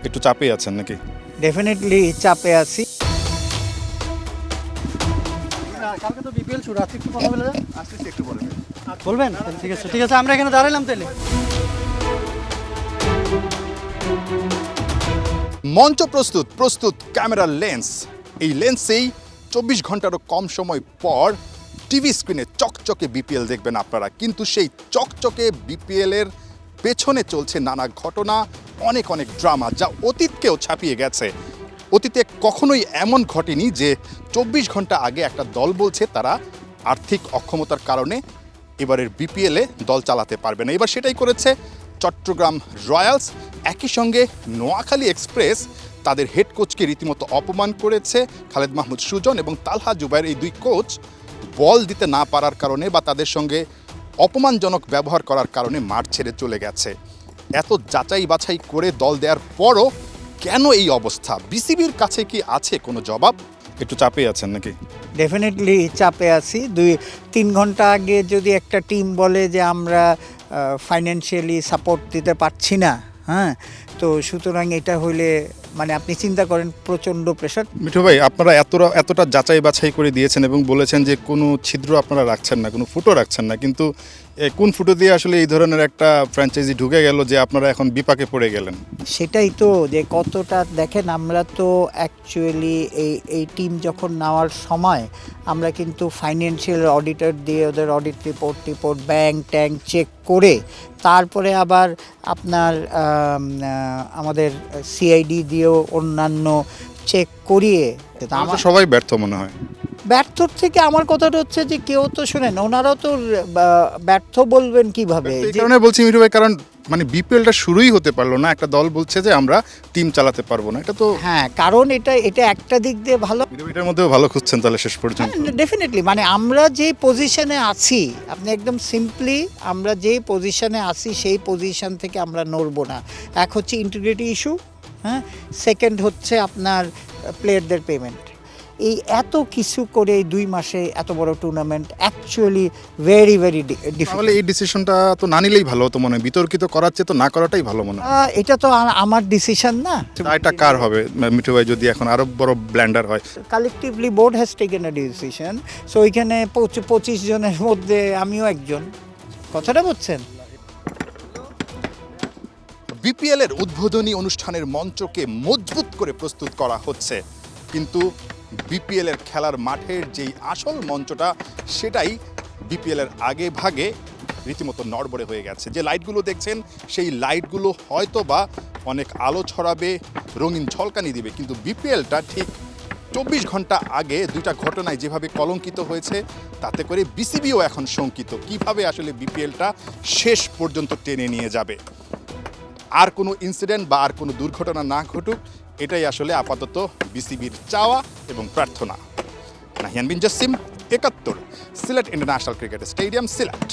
একটু চাপে আছেন নাকি? ডেফিনেটলি চাপে আছি। কালকে তো বিপিএল শুরু, আজকে একটু কথা বলে আসতেছি একটু পরে। বলবেন? তাহলে ঠিক আছে, ঠিক আছে, আমরা এখানে দাঁড়ালাম তাহলে। মঞ্চ প্রস্তুত, প্রস্তুত ক্যামেরার লেন্স। এই লেন্সেই 24 ঘন্টারও কম সময় পর টিভি স্ক্রিনে চকচকে বিপিএল দেখবেন আপনারা। কিন্তু সেই চকচকে বিপিএলের পেছনে চলছে নানা ঘটনা, অনেক অনেক ড্রামা, যা অতীতকেও ছাপিয়ে গেছে। অতীতে কখনোই এমন ঘটেনি যে 24 ঘন্টা আগে একটা দল বলছে তারা আর্থিক অক্ষমতার কারণে এবারের বিপিএলে দল চালাতে পারবে না। এবার সেটাই করেছে চট্টগ্রাম রয়্যালস। একই সঙ্গে নোয়াখালী এক্সপ্রেস তাদের হেড কোচকে রীতিমতো অপমান করেছে। খালেদ মাহমুদ সুজন এবং তালহা জুবাইর, এই দুই কোচ বল দিতে না পারার কারণে বা তাদের সঙ্গে অপমানজনক ব্যবহার করার কারণে মাঠ ছেড়ে চলে গেছে। এত যাচাই বাছাই করে দল দেওয়ার পরও কেন এই অবস্থা? বিসিবির কাছে কি আছে কোনো জবাব? একটু চাপে আছেন নাকি? ডেফিনেটলি চাপে আছি। 2-3 ঘন্টা আগে যদি একটা টিম বলে যে আমরা ফাইন্যান্সিয়ালি সাপোর্ট দিতে পারছি না, হ্যাঁ, তো সুতরাং এটা হইলে মানে আপনি চিন্তা করেন প্রচণ্ড প্রেশার। মিঠু ভাই, আপনারা এতটা যাচাই বাছাই করে দিয়েছেন এবং বলেছেন যে কোনো ছিদ্র আপনারা রাখছেন না, কোনো ফুটো রাখছেন না, কিন্তু কোন ফুটো দিয়ে আসলে এই ধরনের একটা ফ্র্যাঞ্চাইজি ঢুকে গেল যে আপনারা এখন বিপাকে পড়ে গেলেন? সেটাই তো, যে কতটা দেখেন, আমরা তো অ্যাকচুয়ালি এই টিম যখন নেওয়ার সময় আমরা কিন্তু ফাইন্যান্সিয়াল অডিটর দিয়ে ওদের অডিট রিপোর্ট ব্যাংক ট্যাঙ্ক চেক করে তারপরে আবার আপনার আমাদের সিআইডি দিয়েও অন্যান্য চেক করিয়ে আমার সবাই ব্যর্থ মনে হয়। ব্যর্থর থেকে আমার কথাটা হচ্ছে যে কেউ তো শোনেন, ওনারাও তো ব্যর্থ বলবেন কিভাবে? এই কারণে বলছি মিঠু ভাই, কারণ মানে বিপিএলটা শুরুই হতে পারলো না, একটা দল বলছে যে আমরা টিম চালাতে পারবো না। এটা তো হ্যাঁ, কারণ এটা একটা দিক দিয়ে ভালো। এটার মধ্যেও ভালো খুঁজছেন তাহলে শেষ পর্যন্ত। ডেফিনেটলি, মানে আমরা যে পজিশনে আছি, আপনি একদম সিম্পলি আমরা যে পজিশনে আছি সেই পজিশন থেকে আমরা নড়বো না। এক হচ্ছে ইন্টিগ্রিটি ইস্যু, হ্যাঁ, সেকেন্ড হচ্ছে আপনার প্লেয়ারদের পেমেন্ট। এই এত কিছু করে এই 2 মাসে এত বড় টুর্নামেন্ট অ্যাকচুয়ালি ভেরি তাহলে ডিফিকাল্ট। এই ডিসিশনটা তো না নিলেই ভালো হতো মনে হয়, বিতর্কিত করার চেয়ে তো না করাটাই ভালো মনে হয়। এটা তো আমার ডিসিশন না। এটা কার হবে মিঠু ভাই যদি এখন আরো বড় ব্ল্যান্ডার হয়? Collectively board has taken a decision. So ওইখানে 25 জনের মধ্যে আমিও একজন। কথাটা বুঝছেন? বিপিএল এর উদ্বোধনী অনুষ্ঠানের মঞ্চকে মজবুত করে প্রস্তুত করা হচ্ছে, কিন্তু বিপিএল এর খেলার মাঠের যেই আসল মঞ্চটা সেটাই বিপিএল এর আগে ভাগে রীতিমতো নড়বড়ে হয়ে গেছে। যে লাইটগুলো দেখছেন সেই লাইটগুলো হয়তো বা অনেক আলো ছড়াবে, রঙিন ঝলকানি দিবে, কিন্তু বিপিএলটা ঠিক 24 ঘন্টা আগে দুইটা ঘটনায় যেভাবে কলঙ্কিত হয়েছে তাতে করে বিসিবিও এখন শঙ্কিত কিভাবে আসলে বিপিএলটা শেষ পর্যন্ত টেনে নিয়ে যাবে। আর কোনো ইনসিডেন্ট বা আর কোনো দুর্ঘটনা না ঘটুক, এটাই আসলে আপাতত বিসিবির চাওয়া এবং প্রার্থনা। Nahiyan Bin Jasim, ৭১, Sylhet international cricket stadium, Sylhet.